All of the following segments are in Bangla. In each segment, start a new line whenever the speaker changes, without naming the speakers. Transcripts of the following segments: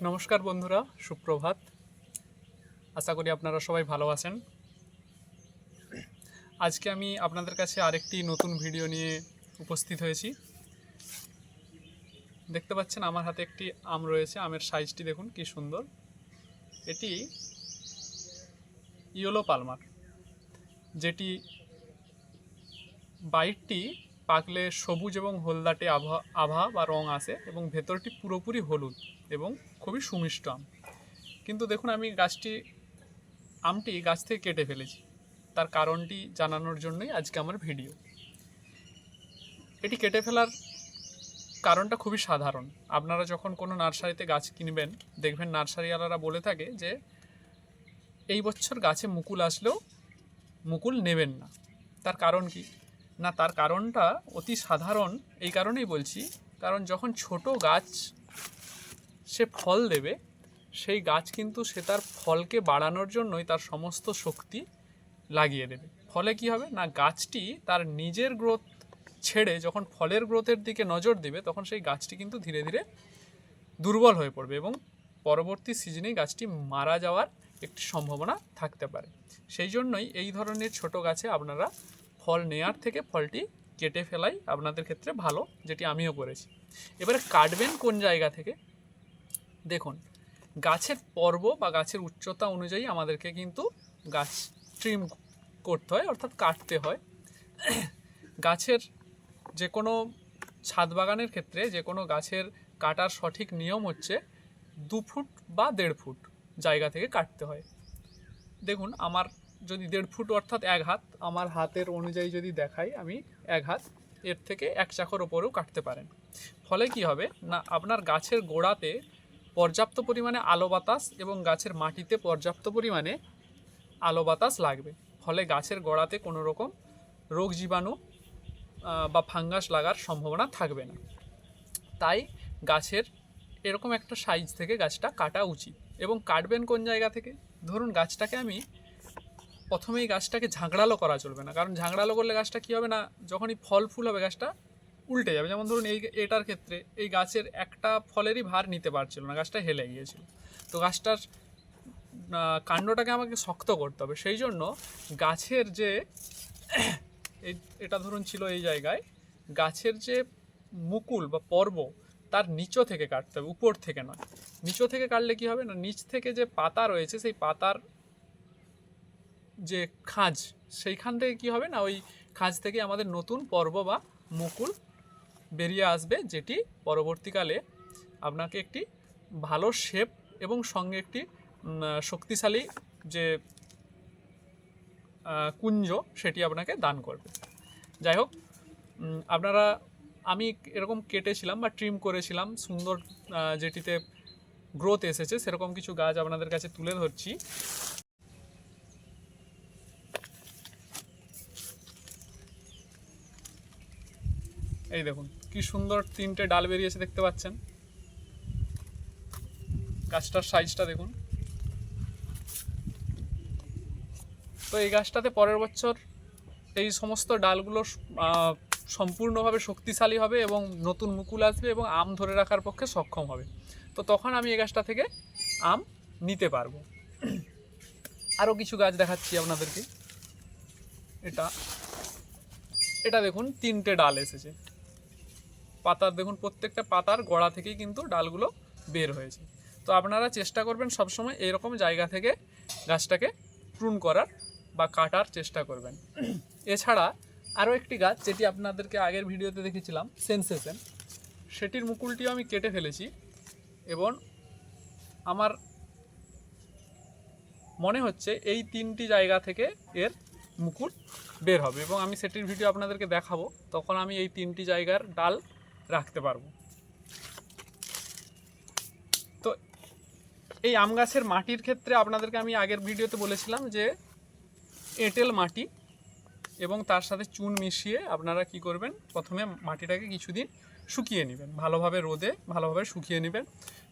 নমস্কার বন্ধুরা, সুপ্রভাত। আশা করি আপনারা সবাই ভালো আছেন। আজকে আমি আপনাদের কাছে আরেকটি নতুন ভিডিও নিয়ে উপস্থিত হয়েছি। দেখতে পাচ্ছেন আমার হাতে একটি আম রয়েছে। আমের সাইজটি দেখুন কি সুন্দর। এটি ইয়েলো পালমার, যেটি বাইরটি পাকলে সবুজ এবং হলদাটে আভা বা রং আসে এবং ভেতরটি পুরোপুরি হলুদ এবং খুবই সুমিষ্ট আম। কিন্তু দেখুন আমি আমটি গাছ থেকে কেটে ফেলেছি। তার কারণটি জানানোর জন্যই আজকে আমার ভিডিও। এটি কেটে ফেলার কারণটা খুবই সাধারণ। আপনারা যখন কোনো নার্সারিতে গাছ কিনবেন, দেখবেন নার্সারিওয়ালারা বলে থাকে যে এই বছর গাছে মুকুল আসলেও মুকুল নেবেন না। তার কারণ কি না, তার কারণটা অতি সাধারণ। এই কারণেই বলছি, কারণ যখন ছোট গাছ সে ফল দেবে, সেই গাছ কিন্তু সে তার ফলকে বাড়ানোর জন্যই তার সমস্ত শক্তি লাগিয়ে দেবে। ফলে কি হবে না, গাছটি তার নিজের গ্রোথ ছেড়ে যখন ফলের গ্রোথের দিকে নজর দিবে, তখন সেই গাছটি কিন্তু ধীরে ধীরে দুর্বল হয়ে পড়বে এবং পরবর্তী সিজনেই গাছটি মারা যাওয়ার একটি সম্ভাবনা থাকতে পারে। সেই জন্যই এই ধরনের ছোট গাছে আপনারা ফল নেয়ার থেকে ফলটি কেটে ফেলাই আপনাদের ক্ষেত্রে ভালো, যেটি আমিও করেছি। এবারে কাটবেন কোন জায়গা থেকে? দেখুন, গাছের পর্ব বা গাছের উচ্চতা অনুযায়ী আমাদেরকে কিন্তু গাছ ট্রিম করতে হয়, অর্থাৎ কাটতে হয়। গাছের যে কোনো ছাদ বাগানের ক্ষেত্রে যে কোনো গাছের কাটার সঠিক নিয়ম হচ্ছে 2 ফুট বা 1.5 ফুট জায়গা থেকে কাটতে হয়। দেখুন আমার যদি 1.5 ফুট অর্থাৎ 1 হাত, আমার হাতের অনুযায়ী যদি দেখাই আমি 1 হাত, এর থেকে 1 চাকর ওপরেও কাটতে পারেন। ফলে কি হবে না, আপনার গাছের গোড়াতে পর্যাপ্ত পরিমাণে আলো বাতাস এবং গাছের মাটিতে পর্যাপ্ত পরিমাণে আলো বাতাস লাগবে। ফলে গাছের গোড়াতে কোনো রকম রোগ জীবাণু বা ফাঙ্গাস লাগার সম্ভাবনা থাকবে না। তাই গাছের এরকম একটা সাইজ থেকে গাছটা কাটা উচিত। এবং কাটবেন কোন জায়গা থেকে? ধরুন গাছটাকে আমি প্রথমেই গাছটাকে ঝাঁকড়ালো করা চলবে না, কারণ ঝাঁকড়ালো করলে গাছটা কী হবে না, যখনই ফল ফুল হবে গাছটা উল্টে যাবে। যেমন ধরুন এটার ক্ষেত্রে এই গাছের একটা ফলেরই ভার নিতে পারছিল না, গাছটা হেলে গিয়েছিল। তো গাছটার কাণ্ডটাকে আমাকে শক্ত করতে হবে। সেই জন্য গাছের যে এটা ধরুন ছিল এই জায়গায়, গাছের যে মুকুল বা পর্ব তার নিচো থেকে কাটতে হবে, উপর থেকে নয়। নিচো থেকে কাটলে কি হবে না, নিচ থেকে যে পাতা রয়েছে সেই পাতার যে খাঁজ, সেইখান থেকে কি হবে না, ওই খাঁজ থেকে আমাদের নতুন পর্ব বা মুকুল বেরিয়ে আসবে, যেটি পরবর্তীকালে আপনাকে একটি ভালো শেপ এবং সঙ্গে একটি শক্তিশালী যে কুঞ্জ সেটি আপনাকে দান করবে। যাই হোক, আপনারা আমি এরকম কেটেছিলাম বা ট্রিম করেছিলাম সুন্দর, যেটিতে গ্রোথ এসেছে সেরকম কিছু গাছ আপনাদের কাছে তুলে ধরছি। এই দেখুন কি সুন্দর 3টে ডাল বেরিয়েছে, দেখতে পাচ্ছেন? গাছটার সাইজটা দেখুন। তো এই গাছটাতে পরের বছর এই সমস্ত ডালগুলো সম্পূর্ণভাবে শক্তিশালী হবে এবং নতুন মুকুল আসবে এবং আম ধরে রাখার পক্ষে সক্ষম হবে। তো তখন আমি এই গাছটা থেকে আম নিতে পারবো। আরও কিছু গাছ দেখাচ্ছি আপনাদেরকে। এটা দেখুন 3টে ডাল এসেছে। পাতার দেখুন প্রত্যেকটা পাতার গোড়া থেকেই কিন্তু ডালগুলো বের হয়েছে। তো আপনারা চেষ্টা করবেন সবসময় এইরকম জায়গা থেকে গাছটাকে প্রুন করার বা কাটার চেষ্টা করবেন। এছাড়া আরও একটি গাছ যেটি আপনাদেরকে আগের ভিডিওতে দেখেছিলাম, সেন্সেশন, সেটির মুকুলটিও আমি কেটে ফেলেছি এবং আমার মনে হচ্ছে এই 3টি জায়গা থেকে এর মুকুল বের হবে এবং আমি সেটির ভিডিও আপনাদেরকে দেখাবো। তখন আমি এই 3টি জায়গার ডাল রাখতে পারবো। তো এই আম গাছের মাটির ক্ষেত্রে আপনাদেরকে আমি আগের ভিডিওতে বলেছিলাম যে এঁটেল মাটি এবং তার সাথে চুন মিশিয়ে আপনারা কি করবেন, প্রথমে মাটিটাকে কিছুদিন শুকিয়ে নেবেন, ভালোভাবে রোদে ভালোভাবে শুকিয়ে নেবেন।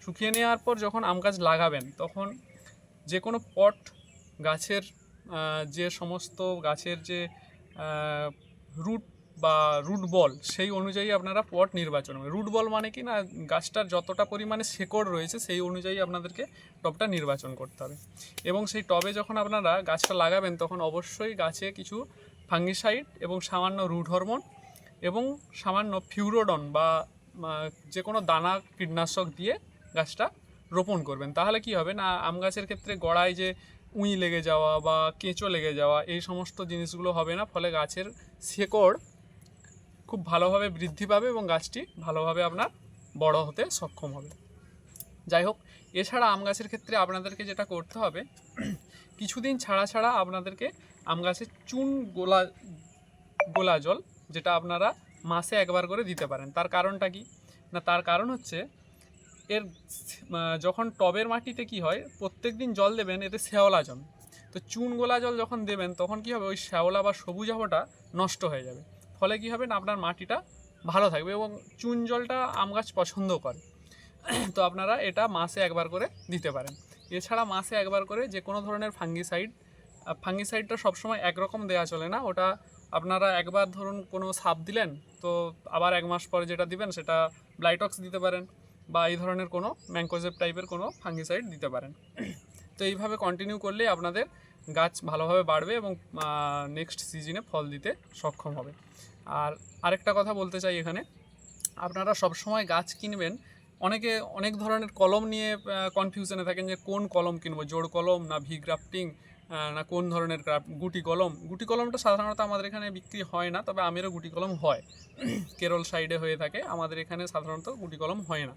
শুকিয়ে নেওয়ার পর যখন আম গাছ লাগাবেন, তখন যে কোনো পট গাছের যে সমস্ত গাছের যে রুট বা রুট বল সেই অনুযায়ী আপনারা পট নির্বাচন করবেন। রুট বল মানে কি না, গাছটার যতটা পরিমাণে শেকড় রয়েছে সেই অনুযায়ী আপনাদেরকে টবটা নির্বাচন করতে হবে। এবং সেই টবে যখন আপনারা গাছটা লাগাবেন তখন অবশ্যই গাছে কিছু ফাঙ্গিসাইড এবং সামান্য রুট হরমোন এবং সামান্য ফিউরোডন বা যে কোনো দানা কীটনাশক দিয়ে গাছটা রোপণ করবেন। তাহলে কি হবে না, আম গাছের ক্ষেত্রে গোড়ায় যে উই লেগে যাওয়া বা কেঁচো লেগে যাওয়া এই সমস্ত জিনিসগুলো হবে না, ফলে গাছের শেকড় খুব ভালোভাবে বৃদ্ধি পাবে এবং গাছটি ভালোভাবে আপনার বড় হতে সক্ষম হবে। যাই হোক, এছাড়া আম গাছের ক্ষেত্রে আপনাদেরকে যেটা করতে হবে, কিছুদিন ছাড়া ছাড়া আপনাদেরকে আম গাছের চুন গোলা জল যেটা আপনারা মাসে একবার করে দিতে পারেন। তার কারণটা কি না, তার কারণ হচ্ছে এর যখন টবের মাটিতে কি হয়, প্রত্যেক দিন জল দেবেন, এতে শ্যাওলা জমে। তো চুন গোলা জল যখন দেবেন তখন কি হবে, ওই শ্যাওলা বা সবুজ আবহাওয়াটা নষ্ট হয়ে যাবে। ফলে কি হবে না, আপনার মাটিটা ভালো থাকবে এবং চুন জলটা আম গাছ পছন্দ করে। তো আপনারা এটা মাসে একবার করে দিতে পারেন। এছাড়া মাসে একবার করে যে কোনো ধরনের ফাঙ্গিসাইডটা সবসময় একরকম দেওয়া চলে না। ওটা আপনারা একবার ধরুন কোনো সাপ দিলেন, তো আবার 1 মাস পরে যেটা দিবেন সেটা ব্লাইটক্স দিতে পারেন বা এই ধরনের কোনো ম্যাঙ্কোজেব টাইপের কোনো ফাঙ্গিসাইড দিতে পারেন। তো এইভাবে কন্টিনিউ করলেই আপনাদের গাছ ভালোভাবে বাড়বে এবং নেক্সট সিজনে ফল দিতে সক্ষম হবে। আর আরেকটা কথা বলতে চাই এখানে, আপনারা সবসময় গাছ কিনবেন, অনেকে অনেক ধরনের কলম নিয়ে কনফিউশনে থাকেন যে কোন কলম কিনবো, জোড় কলম না ভি গ্রাফটিং না কোন ধরনের গুটি কলম। গুটি কলমটা সাধারণত আমাদের এখানে বিক্রি হয় না, তবে আমেরও গুটি কলম হয়, কেরল সাইডে হয়ে থাকে, আমাদের এখানে সাধারণত গুটি কলম হয় না।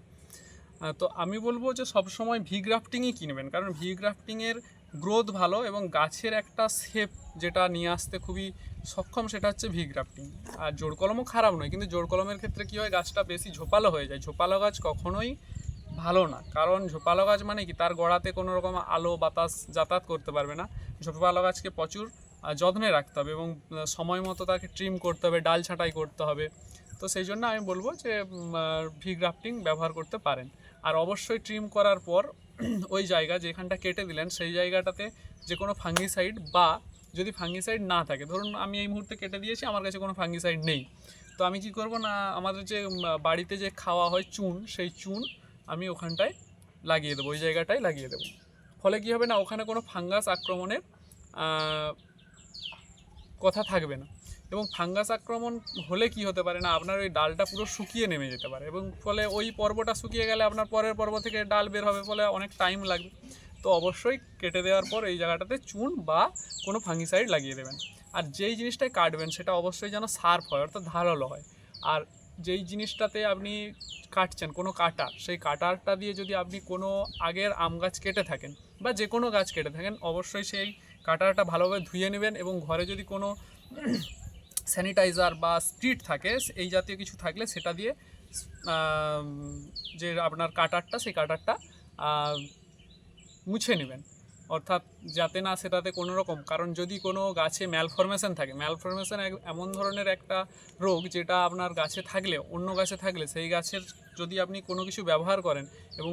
তো আমি বলবো যে সবসময় ভি গ্রাফটিংই কিনবেন, কারণ ভি গ্রাফটিংয়ের গ্রোথ ভালো এবং গাছের একটা শেপ যেটা নিয়ে আসতে খুবই সক্ষম, সেটা হচ্ছে ভি গ্রাফটিং। আর জোড় কলমও খারাপ নয়, কিন্তু জোড় কলমের ক্ষেত্রে কী হয়, গাছটা বেশি ঝোপালো হয়ে যায়। ঝোপালো গাছ কখনোই ভালো না, কারণ ঝোপালো গাছ মানে কি, তার গোড়াতে কোনো রকম আলো বাতাস যাতায়াত করতে পারবে না। ঝোপালো গাছকে প্রচুর যত্নে রাখতে হবে এবং সময় মতো তাকে ট্রিম করতে হবে, ডাল ছাঁটাই করতে হবে। তো সেই জন্য আমি বলবো যে ভি গ্রাফটিং ব্যবহার করতে পারেন। আর অবশ্যই ট্রিম করার পর ওই জায়গা যেখানটা কেটে দিলেন সেই জায়গাটাতে যে কোনো ফাঙ্গিসাইড বা যদি ফাঙ্গিসাইড না থাকে, ধরুন আমি এই মুহূর্তে কেটে দিয়েছি, আমার কাছে কোনো ফাঙ্গিসাইড নেই, তো আমি কি করব না, আমাদের যে বাড়িতে যে খাওয়া হয় চুন, সেই চুন আমি ওখানটায় লাগিয়ে দেবো, ওই জায়গাটায় লাগিয়ে দেবো। ফলে কি হবে না, ওখানে কোনো ফাঙ্গাস আক্রমণের কথা থাকবে না। এবং ফাঙ্গাস আক্রমণ হলে কি হতে পারে না, আপনার ওই ডালটা পুরো শুকিয়ে নেমে যেতে পারে এবং ফলে ওই পর্বটা শুকিয়ে গেলে আপনার পরের পর্ব থেকে ডাল বের হবে, ফলে অনেক টাইম লাগবে। তো অবশ্যই কেটে দেওয়ার পর এই জায়গাটাতে চুন বা কোনো ফাঙ্গিসাইড লাগিয়ে দেবেন। আর যেই জিনিসটাই কাটবেন সেটা অবশ্যই যেন শার্প হয়, অর্থাৎ ধারালো হয়। আর যেই জিনিসটাতে আপনি কাটছেন কোনো কাটার, সেই কাটারটা দিয়ে যদি আপনি কোনো আগের আম গাছ কেটে থাকেন বা যে কোনো গাছ কেটে থাকেন, অবশ্যই সেই কাটারটা ভালোভাবে ধুয়ে নেবেন এবং ঘরে যদি কোনো স্যানিটাইজার বা স্পিরিট থাকে, এই জাতীয় কিছু থাকলে সেটা দিয়ে যে আপনার কাটারটা, সেই কাটারটা মুছে নেবেন, অর্থাৎ যাতে না সেটাতে কোনো রকম, কারণ যদি কোনো গাছে ম্যালফরমেশন থাকে, ম্যালফরমেশন এমন ধরনের একটা রোগ যেটা আপনার গাছে থাকলে, অন্য গাছে থাকলে সেই গাছের যদি আপনি কোনো কিছু ব্যবহার করেন এবং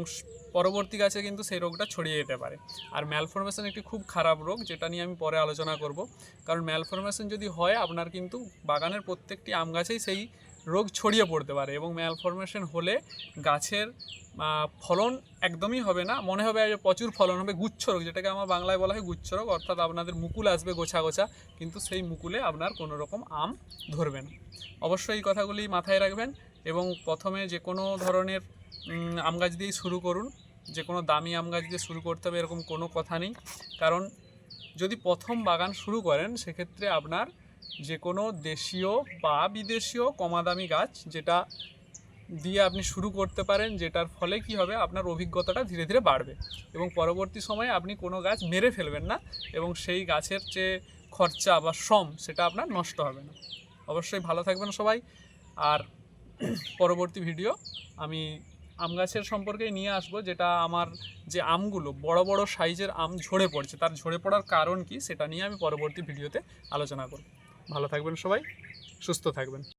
পরবর্তী গাছে কিন্তু সেই রোগটা ছড়িয়ে যেতে পারে। আর ম্যালফরমেশন একটি খুব খারাপ রোগ, যেটা নিয়ে আমি পরে আলোচনা করব। কারণ ম্যালফরমেশন যদি হয়, আপনার কিন্তু বাগানের প্রত্যেকটি আম গাছেই সেই রোগ ছড়িয়ে পড়তে পারে এবং ম্যালফরমেশন হলে গাছের ফলন একদমই হবে না, মনে হবে প্রচুর ফলন হবে, গুচ্ছ রোগ, যেটাকে আমার বাংলায় বলা হয় গুচ্ছ রোগ, অর্থাৎ আপনাদের মুকুল আসবে গোছা গোছা, কিন্তু সেই মুকুলে আপনার কোনো রকম আম ধরবে না। অবশ্যই এই কথাগুলি মাথায় রাখবেন এবং প্রথমে যে কোনো ধরনের আম গাছ দিয়েই শুরু করুন, যে কোনো দামি আম গাছ দিয়ে শুরু করতে হবে এরকম কোনো কথা নেই। কারণ যদি প্রথম বাগান শুরু করেন, সেক্ষেত্রে আপনার যে কোনো দেশীয় বা বিদেশীয় কমাদামি গাছ যেটা দিয়ে আপনি শুরু করতে পারেন, যেটার ফলে কি হবে, আপনার অভিজ্ঞতাটা ধীরে ধীরে বাড়বে এবং পরবর্তী সময়ে আপনি কোনো গাছ মেরে ফেলবেন না এবং সেই গাছের যে খরচা বা শ্রম সেটা আপনার নষ্ট হবে না। অবশ্যই ভালো থাকবেন সবাই। আর পরবর্তী ভিডিও আমি আম গাছের সম্পর্কেই নিয়ে আসবো, যেটা আমার যে আমগুলো বড় বড় সাইজের আম ঝরে পড়ছে, তার ঝরে পড়ার কারণ কি সেটা নিয়ে আমি পরবর্তী ভিডিওতে আলোচনা করব। ভালো থাকবেন সবাই, সুস্থ থাকবেন।